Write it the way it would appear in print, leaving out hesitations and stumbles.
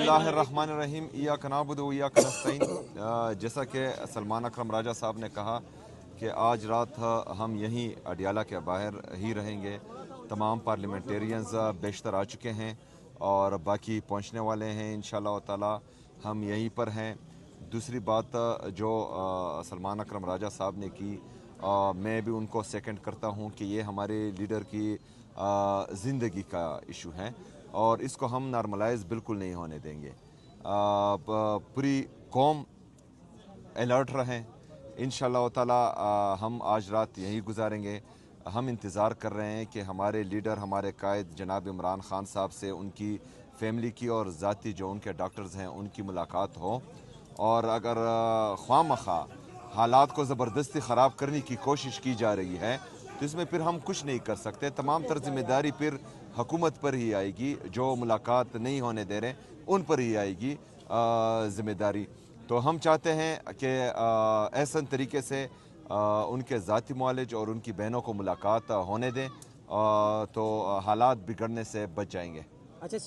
बिस्मिल्लाहिर्रहमानिर्रहीम इय्याक नअबुदु व इय्याक नस्तईन। जैसा कि सलमान अकरम राजा साहब ने कहा कि आज रात हम यहीं अडियाला के बाहर ही रहेंगे। तमाम पार्लियामेंटेरियंस बेशतर आ चुके हैं और बाकी पहुंचने वाले हैं इंशाअल्लाह ताला। हम यहीं पर हैं। दूसरी बात जो सलमान अकरम राजा साहब ने की, मैं भी उनको सेकंड करता हूं कि ये हमारे लीडर की ज़िंदगी का इशू है और इसको हम नॉर्मलाइज बिल्कुल नहीं होने देंगे। पूरी कौम अलर्ट रहें। इंशाअल्लाह ताला हम आज रात यहीं गुजारेंगे। हम इंतज़ार कर रहे हैं कि हमारे लीडर, हमारे कायद जनाब इमरान खान साहब से उनकी फैमिली की और ज़ाती जो उनके डॉक्टर्स हैं उनकी मुलाकात हो, और अगर ख्वामखा हालात को ज़बरदस्ती ख़राब करने की कोशिश की जा रही है तो इसमें फिर हम कुछ नहीं कर सकते। तमाम तर जिम्मेदारी फिर हुकूमत पर ही आएगी। जो मुलाकात नहीं होने दे रहे उन पर ही आएगी ज़िम्मेदारी। तो हम चाहते हैं कि ऐसा तरीके से उनके ज़ाती मुआलिज और उनकी बहनों को मुलाकात होने दें, तो हालात बिगड़ने से बच जाएंगे। अच्छा।